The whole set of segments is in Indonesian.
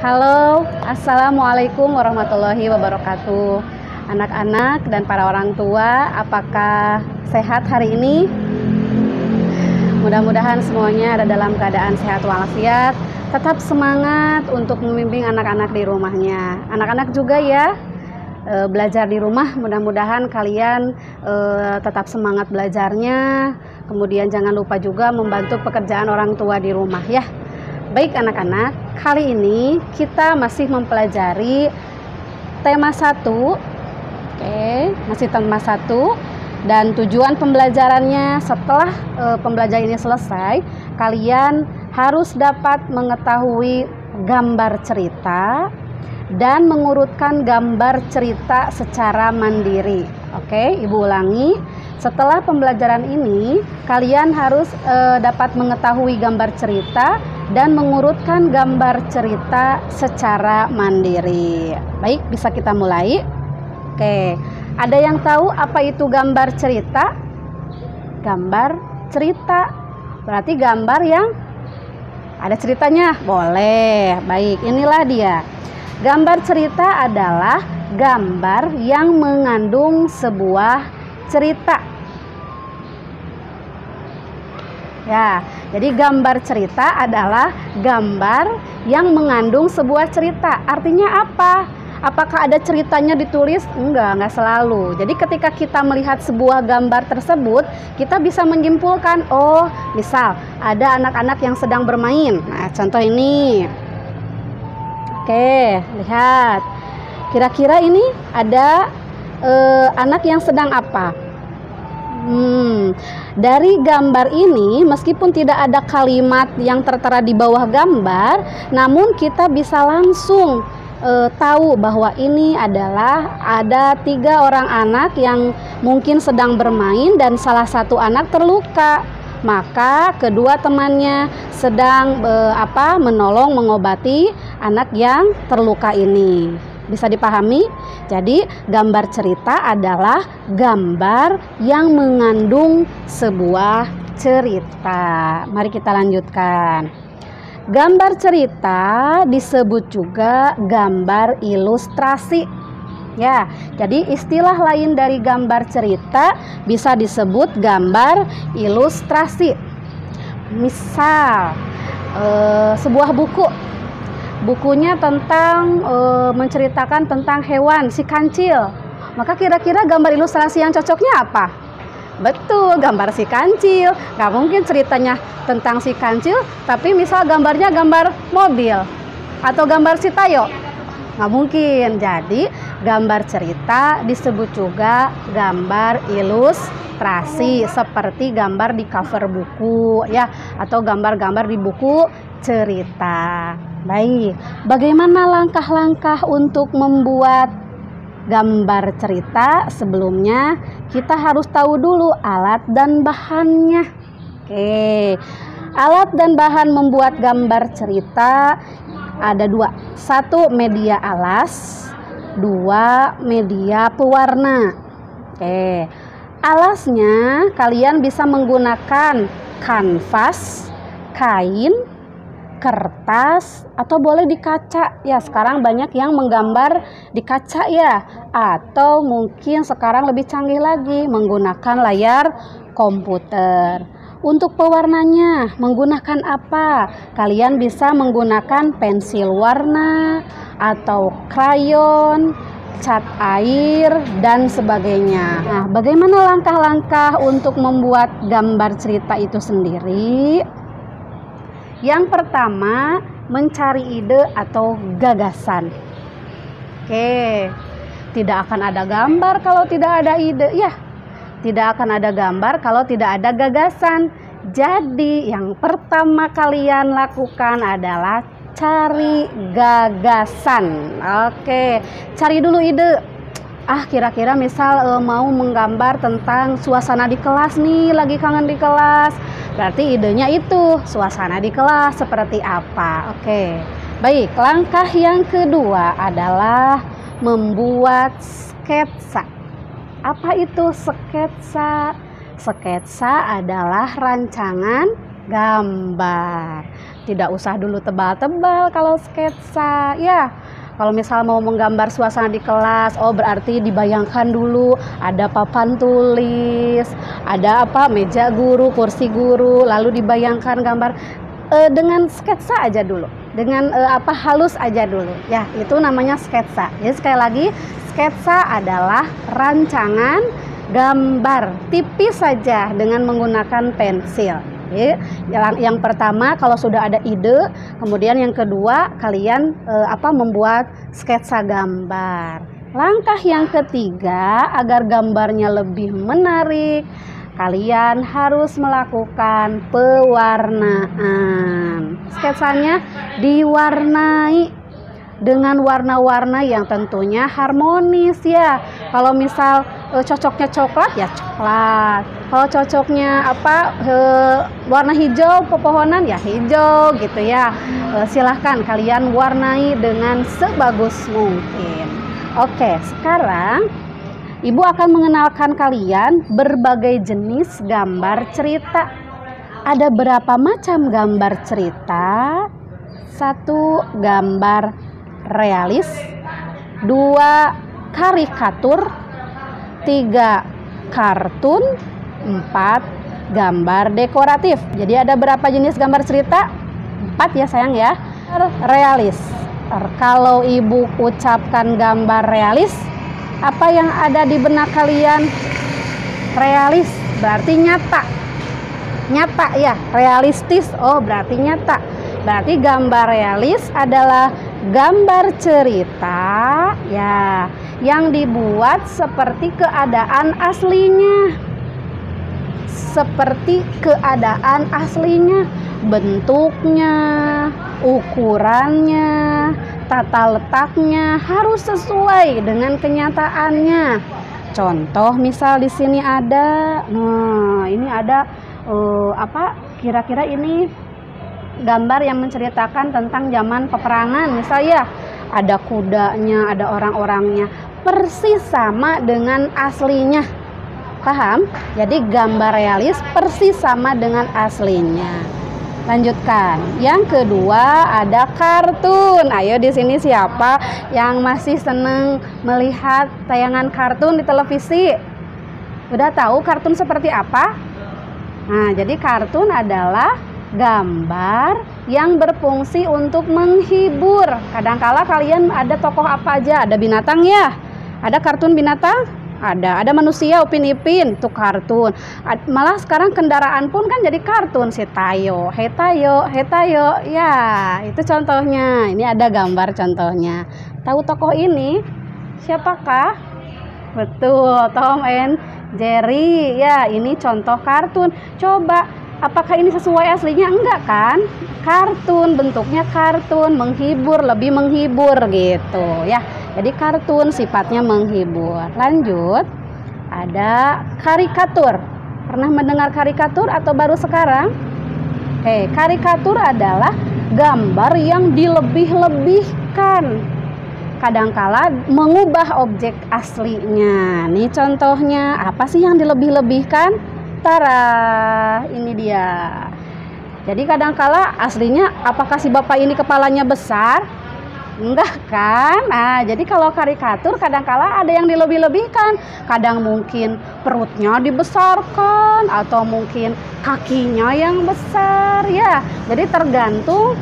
Halo, Assalamualaikum warahmatullahi wabarakatuh. Anak-anak dan para orang tua, apakah sehat hari ini? Mudah-mudahan semuanya ada dalam keadaan sehat walafiat. Tetap semangat untuk membimbing anak-anak di rumahnya. Anak-anak juga ya, belajar di rumah. Mudah-mudahan kalian tetap semangat belajarnya. Kemudian jangan lupa juga membantu pekerjaan orang tua di rumah ya. Baik anak-anak, kali ini kita masih mempelajari tema 1. Masih tema 1. Dan tujuan pembelajarannya setelah pembelajaran ini selesai, kalian harus dapat mengetahui gambar cerita dan mengurutkan gambar cerita secara mandiri. Oke, Ibu ulangi. Setelah pembelajaran ini, kalian harus dapat mengetahui gambar cerita dan mengurutkan gambar cerita secara mandiri. Baik, bisa kita mulai. Oke, ada yang tahu apa itu gambar cerita? Gambar cerita berarti gambar yang ada ceritanya. Boleh. Baik, inilah dia. Gambar cerita adalah gambar yang mengandung sebuah cerita. Ya, jadi gambar cerita adalah gambar yang mengandung sebuah cerita. Artinya apa? Apakah ada ceritanya ditulis? Enggak selalu. Jadi ketika kita melihat sebuah gambar tersebut, kita bisa menyimpulkan, oh, misal ada anak-anak yang sedang bermain. Nah, contoh ini. Oke, lihat. Kira-kira ini ada anak yang sedang apa? Dari gambar ini, meskipun tidak ada kalimat yang tertera di bawah gambar, namun kita bisa langsung tahu bahwa ini adalah ada 3 orang anak yang mungkin sedang bermain dan salah satu anak terluka. Maka kedua temannya sedang menolong mengobati anak yang terluka ini. Bisa dipahami? Jadi gambar cerita adalah gambar yang mengandung sebuah cerita. Mari kita lanjutkan. Gambar cerita disebut juga gambar ilustrasi. Ya, jadi istilah lain dari gambar cerita bisa disebut gambar ilustrasi. Misal, sebuah bukunya tentang menceritakan tentang hewan si kancil. Maka kira-kira gambar ilustrasi yang cocoknya apa? Betul, gambar si kancil. Gak mungkin ceritanya tentang si kancil, tapi misal gambarnya gambar mobil atau gambar si tayo. Gak mungkin. Jadi gambar cerita disebut juga gambar ilustrasi, seperti gambar di cover buku ya, atau gambar-gambar di buku cerita. Baik, bagaimana langkah-langkah untuk membuat gambar cerita? Sebelumnya kita harus tahu dulu alat dan bahannya. Oke, alat dan bahan membuat gambar cerita ada 2. 1 media alas, 2 media pewarna. Oke, alasnya kalian bisa menggunakan kanvas, kain, kertas, atau boleh di kaca ya. Sekarang banyak yang menggambar di kaca ya, atau mungkin sekarang lebih canggih lagi menggunakan layar komputer. Untuk pewarnanya menggunakan apa? Kalian bisa menggunakan pensil warna atau krayon, cat air, dan sebagainya. Nah, bagaimana langkah-langkah untuk membuat gambar cerita itu sendiri? Yang pertama, mencari ide atau gagasan. Oke, tidak akan ada gambar kalau tidak ada ide ya. Tidak akan ada gambar kalau tidak ada gagasan. Jadi yang pertama kalian lakukan adalah cari gagasan. Oke, cari dulu ide. Kira-kira misal mau menggambar tentang suasana di kelas nih, lagi kangen di kelas. Berarti idenya itu suasana di kelas seperti apa. Oke, baik. Langkah yang kedua adalah membuat sketsa. Apa itu sketsa? Sketsa adalah rancangan gambar. Tidak usah dulu tebal-tebal kalau sketsa ya. Kalau misal mau menggambar suasana di kelas, oh berarti dibayangkan dulu ada papan tulis, ada meja guru, kursi guru, lalu dibayangkan gambar dengan sketsa aja dulu, dengan halus aja dulu. Ya, itu namanya sketsa. Jadi sekali lagi, sketsa adalah rancangan gambar tipis saja dengan menggunakan pensil. Yang pertama kalau sudah ada ide, kemudian yang kedua kalian membuat sketsa gambar. Langkah yang ketiga, agar gambarnya lebih menarik, kalian harus melakukan pewarnaan. Sketsanya diwarnai dengan warna-warna yang tentunya harmonis ya. Kalau misal cocoknya coklat ya coklat. Kalau cocoknya warna hijau pepohonan ya hijau gitu ya. Silahkan kalian warnai dengan sebagus mungkin. Oke, sekarang Ibu akan mengenalkan kalian berbagai jenis gambar cerita. Ada berapa macam gambar cerita? 1. Gambar realis, 2. karikatur, 3. kartun, 4. gambar dekoratif. Jadi ada berapa jenis gambar cerita? 4 ya sayang ya. Realis. Kalau Ibu ucapkan gambar realis, apa yang ada di benak kalian? Realis berarti nyata. Nyata ya, realistis. Oh, berarti nyata. Berarti gambar realis adalah gambar cerita ya yang dibuat seperti keadaan aslinya. Seperti keadaan aslinya, bentuknya, ukurannya, tata letaknya harus sesuai dengan kenyataannya. Contoh misal di sini ada, ini ada kira-kira ini gambar yang menceritakan tentang zaman peperangan. Misalnya ada kudanya, ada orang-orangnya, persis sama dengan aslinya. Paham? Jadi gambar realis persis sama dengan aslinya. Lanjutkan. Yang kedua ada kartun. Ayo di sini siapa yang masih seneng melihat tayangan kartun di televisi? Udah tahu kartun seperti apa? Nah, jadi kartun adalah gambar yang berfungsi untuk menghibur. Kadangkala kalian ada tokoh apa aja? Ada binatang ya? Ada kartun binatang? Ada manusia Upin Ipin, itu kartun. Malah sekarang kendaraan pun kan jadi kartun. Si Tayo, Hetayo, ya itu contohnya. Ini ada gambar contohnya. Tahu tokoh ini? Siapakah? Betul, Tom and Jerry. Ya, ini contoh kartun. Coba, apakah ini sesuai aslinya? Enggak kan? Kartun, bentuknya kartun, menghibur, lebih menghibur gitu ya. Jadi kartun sifatnya menghibur. Lanjut, ada karikatur. Pernah mendengar karikatur atau baru sekarang? Karikatur adalah gambar yang dilebih-lebihkan. Kadangkala mengubah objek aslinya. Nih contohnya, apa sih yang dilebih-lebihkan? Tara, ini dia. Jadi kadangkala aslinya apakah si bapak ini kepalanya besar? Enggak kan? Nah, jadi kalau karikatur kadangkala ada yang dilebih-lebihkan. Kadang mungkin perutnya dibesarkan atau mungkin kakinya yang besar ya. Jadi tergantung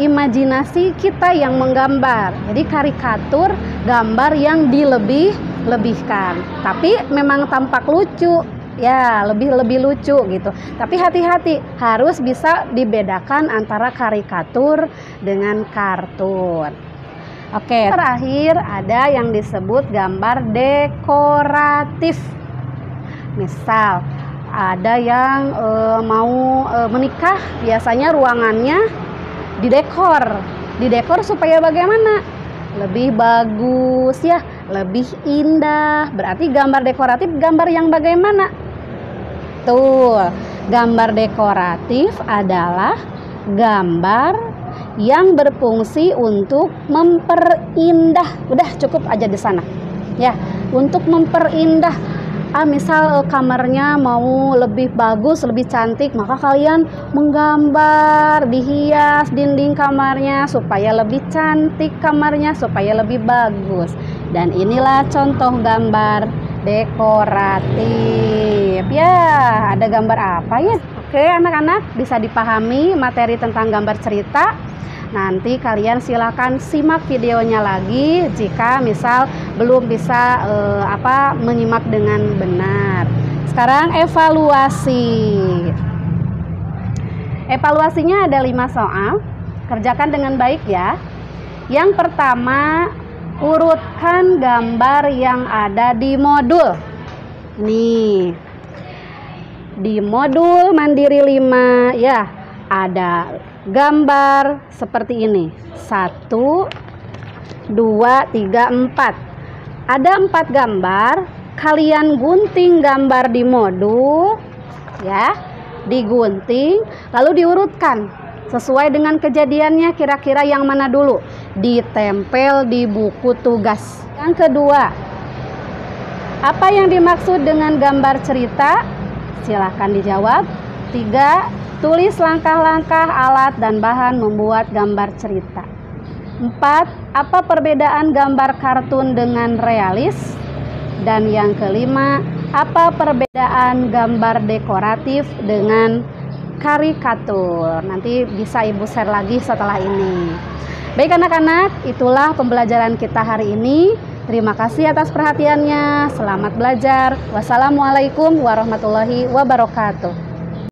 imajinasi kita yang menggambar. Jadi karikatur gambar yang dilebih-lebihkan. Tapi memang tampak lucu. Ya, lebih lucu gitu. Tapi hati-hati, harus bisa dibedakan antara karikatur dengan kartun. Oke, terakhir ada yang disebut gambar dekoratif. Misal, ada yang mau menikah, biasanya ruangannya didekor. Didekor supaya bagaimana? Lebih bagus ya, lebih indah. Berarti gambar dekoratif gambar yang bagaimana? Tuh, gambar dekoratif adalah gambar yang berfungsi untuk memperindah. Udah cukup aja di sana. Ya, untuk memperindah misal kamarnya mau lebih bagus, lebih cantik, maka kalian menggambar, dihias dinding kamarnya supaya lebih cantik kamarnya, supaya lebih bagus. Dan inilah contoh gambar dekoratif. Ya, ada gambar apa ya? Oke, anak-anak, bisa dipahami materi tentang gambar cerita? Nanti kalian silakan simak videonya lagi jika misal belum bisa menyimak dengan benar. Sekarang evaluasi. Evaluasinya ada 5 soal. Kerjakan dengan baik ya. Yang pertama, urutkan gambar yang ada di modul. Nih, di modul Mandiri 5 ya, ada gambar seperti ini. 1, 2, 3, 4. Ada 4 gambar. Kalian gunting gambar di modul ya, digunting lalu diurutkan sesuai dengan kejadiannya, kira-kira yang mana dulu, ditempel di buku tugas. Yang kedua, apa yang dimaksud dengan gambar cerita? Silahkan dijawab. 3, tulis langkah-langkah alat dan bahan membuat gambar cerita. 4, apa perbedaan gambar kartun dengan realis? Dan yang kelima, apa perbedaan gambar dekoratif dengan karikatur? Nanti bisa Ibu share lagi setelah ini. Baik anak-anak, itulah pembelajaran kita hari ini. Terima kasih atas perhatiannya. Selamat belajar. Wassalamualaikum warahmatullahi wabarakatuh.